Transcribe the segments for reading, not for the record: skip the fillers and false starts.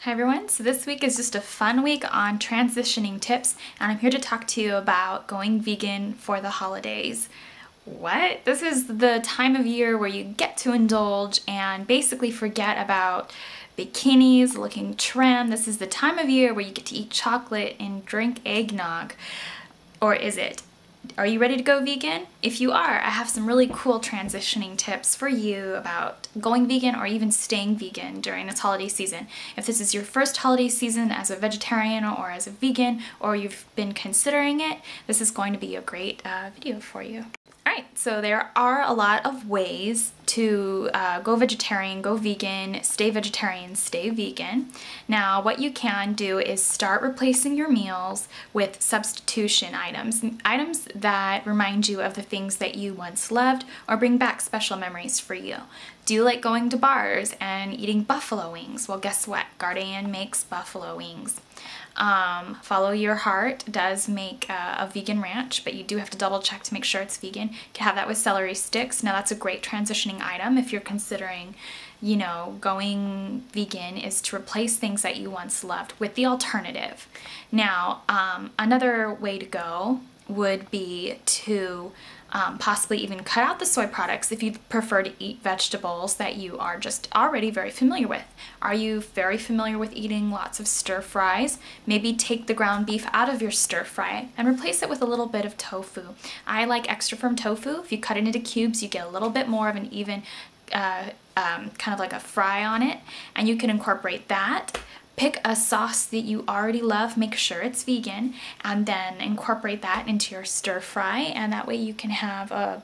Hi everyone, so this week is just a fun week on transitioning tips, and I'm here to talk to you about going vegan for the holidays. What? This is the time of year where you get to indulge and basically forget about bikinis, looking trim. This is the time of year where you get to eat chocolate and drink eggnog. Or is it? Are you ready to go vegan? If you are, I have some really cool transitioning tips for you about going vegan or even staying vegan during this holiday season. If this is your first holiday season as a vegetarian or as a vegan, or you've been considering it, this is going to be a great video for you. Alright, so there are a lot of ways to go vegetarian, go vegan, stay vegetarian, stay vegan. Now, what you can do is start replacing your meals with substitution items, items that remind you of the things that you once loved or bring back special memories for you. Do you like going to bars and eating buffalo wings? Well, guess what? Gardein makes buffalo wings. Follow Your Heart does make a vegan ranch, but you do have to double check to make sure it's vegan. You can have that with celery sticks. Now that's a great transitioning item if you're considering, you know, going vegan, is to replace things that you once loved with the alternative. Now, another way to go would be to possibly even cut out the soy products if you prefer to eat vegetables that you are just already very familiar with. Are you very familiar with eating lots of stir fries? Maybe take the ground beef out of your stir fry and replace it with a little bit of tofu. I like extra firm tofu. If you cut it into cubes, you get a little bit more of an even kind of like a fry on it, and you can incorporate that. Pick a sauce that you already love, make sure it's vegan, and then incorporate that into your stir fry, and that way you can have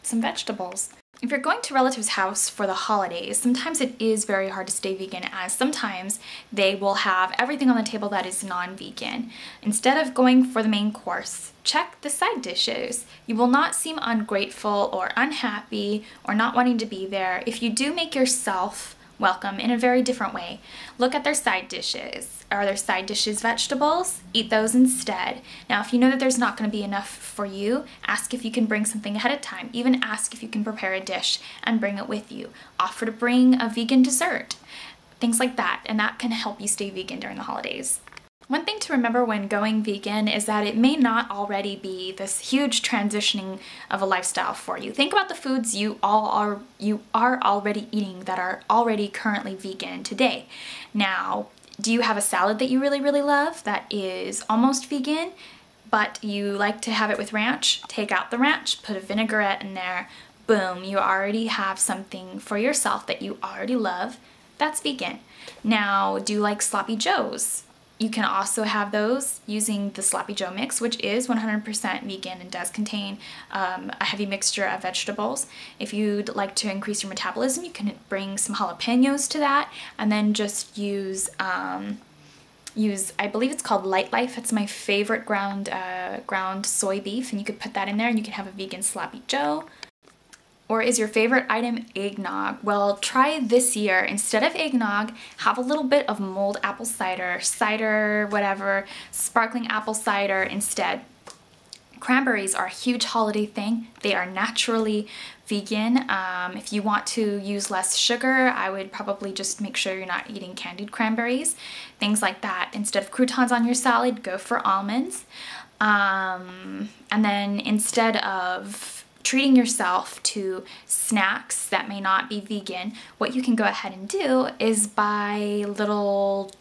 some vegetables. If you're going to relatives' house for the holidays, sometimes it is very hard to stay vegan, as sometimes they will have everything on the table that is non-vegan. Instead of going for the main course, check the side dishes. You will not seem ungrateful or unhappy or not wanting to be there if you do make yourself welcome in a very different way. Look at their side dishes. Are their side dishes vegetables? Eat those instead. Now, if you know that there's not going to be enough for you, ask if you can bring something ahead of time. Even ask if you can prepare a dish and bring it with you. Offer to bring a vegan dessert. Things like that, and that can help you stay vegan during the holidays. One thing to remember when going vegan is that it may not already be this huge transitioning of a lifestyle for you. Think about the foods you are already eating that are already currently vegan today. Now, do you have a salad that you really love that is almost vegan, but you like to have it with ranch? Take out the ranch, put a vinaigrette in there, boom, you already have something for yourself that you already love that's vegan. Now, do you like sloppy joes? You can also have those using the Sloppy Joe mix, which is 100% vegan and does contain a heavy mixture of vegetables. If you'd like to increase your metabolism, you can bring some jalapenos to that, and then just use, I believe it's called Light Life. It's my favorite ground soy beef, and you could put that in there and you can have a vegan Sloppy Joe. Or is your favorite item eggnog? Well, try this year. Instead of eggnog, have a little bit of mulled apple cider, whatever, sparkling apple cider instead. Cranberries are a huge holiday thing. They are naturally vegan. If you want to use less sugar, I would probably just make sure you're not eating candied cranberries. Things like that. Instead of croutons on your salad, go for almonds. And then instead of treating yourself to snacks that may not be vegan, what you can go ahead and do is buy little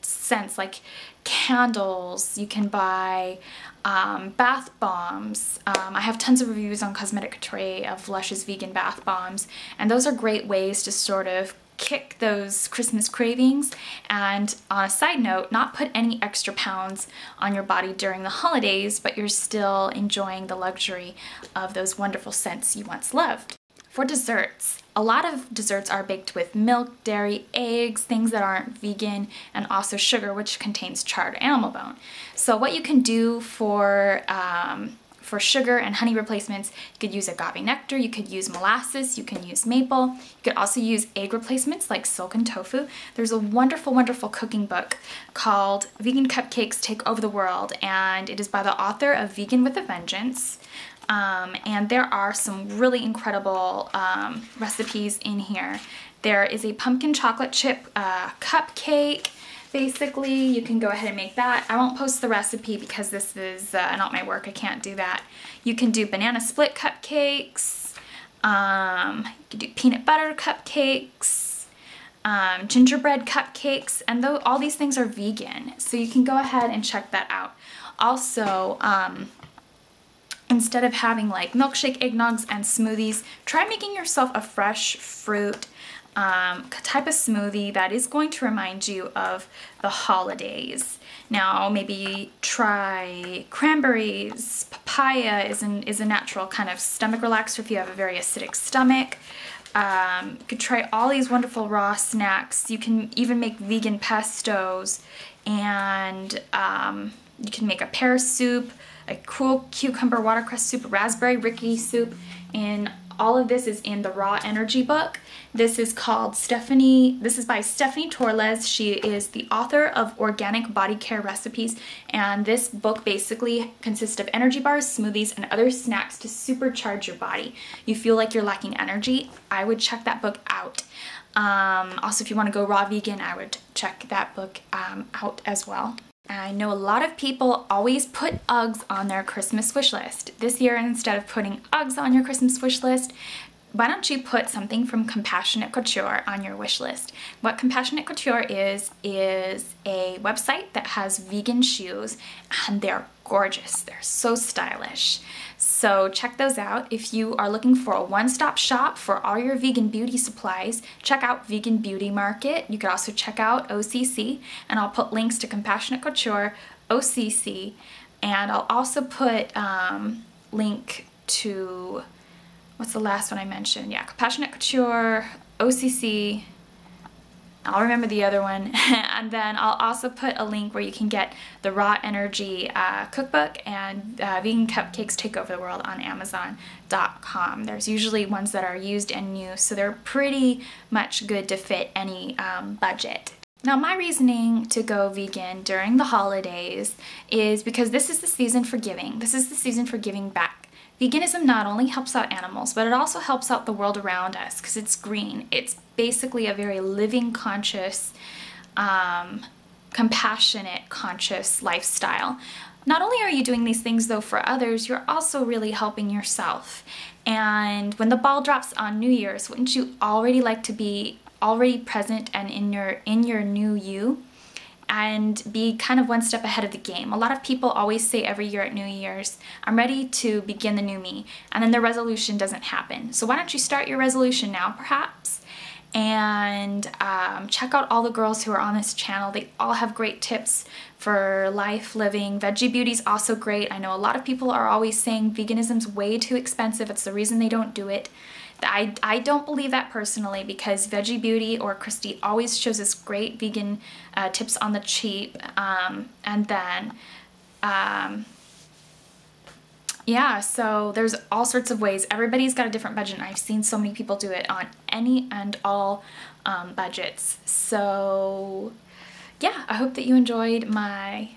scents like candles. You can buy bath bombs. I have tons of reviews on Cosmetic Couture of Lush's vegan bath bombs, and those are great ways to sort of kick those Christmas cravings, and on a side note, not put any extra pounds on your body during the holidays, but you're still enjoying the luxury of those wonderful scents you once loved. For desserts, a lot of desserts are baked with milk, dairy, eggs, things that aren't vegan, and also sugar, which contains charred animal bone. So what you can do for sugar and honey replacements, you could use agave nectar, you could use molasses, you can use maple, you could also use egg replacements like silken tofu. There's a wonderful cooking book called Vegan Cupcakes Take Over the World, and it is by the author of Vegan with a Vengeance. And there are some really incredible recipes in here, There is a pumpkin chocolate chip cupcake. Basically, you can go ahead and make that. I won't post the recipe because this is not my work. I can't do that. You can do banana split cupcakes. You can do peanut butter cupcakes, gingerbread cupcakes, and all these things are vegan. So you can go ahead and check that out. Also, instead of having like milkshake, eggnogs, and smoothies, try making yourself a fresh fruit type of smoothie that is going to remind you of the holidays. Now, maybe try cranberries. Papaya is a natural kind of stomach relaxer if you have a very acidic stomach. You could try all these wonderful raw snacks. You can even make vegan pestos, and you can make a pear soup, a cool cucumber watercress soup, a raspberry rickety soup, and all of this is in the Raw Energy book. This is by Stephanie Tourles. She is the author of Organic Body Care Recipes, and this book basically consists of energy bars, smoothies, and other snacks to supercharge your body. You feel like you're lacking energy, I would check that book out. Also, if you want to go raw vegan, I would check that book out as well. I know a lot of people always put Uggs on their Christmas wish list. This year, instead of putting Uggs on your Christmas wish list, why don't you put something from Compassionate Couture on your wish list? What Compassionate Couture is a website that has vegan shoes, and they're gorgeous. They're so stylish. So check those out. If you are looking for a one-stop shop for all your vegan beauty supplies, check out Vegan Beauty Market. You could also check out OCC, and I'll put links to Compassionate Couture, OCC, and I'll also put link to, what's the last one I mentioned? Yeah, Compassionate Couture, OCC, I'll remember the other one, and then I'll also put a link where you can get the Raw Energy cookbook and Vegan Cupcakes Take Over the World on Amazon.com. There's usually ones that are used and new, so they're pretty much good to fit any budget. Now, my reasoning to go vegan during the holidays is because this is the season for giving. This is the season for giving back. Veganism not only helps out animals, but it also helps out the world around us because it's green. It's basically a very living, conscious, compassionate, conscious lifestyle. Not only are you doing these things though for others, you're also really helping yourself. And when the ball drops on New Year's, wouldn't you already like to be already present and in your new you? And be kind of one step ahead of the game. A lot of people always say every year at New Year's, I'm ready to begin the new me, and then the resolution doesn't happen. So why don't you start your resolution now, perhaps? And check out all the girls who are on this channel. They all have great tips for life living. Veggie Beauty's also great. I know a lot of people are always saying veganism's way too expensive. It's the reason they don't do it. I don't believe that personally, because Veggie Beauty or Christy always shows us great vegan tips on the cheap, and then yeah, so there's all sorts of ways. Everybody's got a different budget, and I've seen so many people do it on any and all budgets. So yeah, I hope that you enjoyed my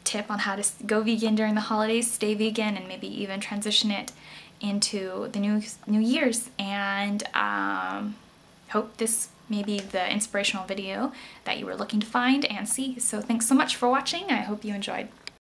tip on how to go vegan during the holidays, stay vegan, and maybe even transition it into the new year's, and hope this may be the inspirational video that you were looking to find and see. So thanks so much for watching. I hope you enjoyed.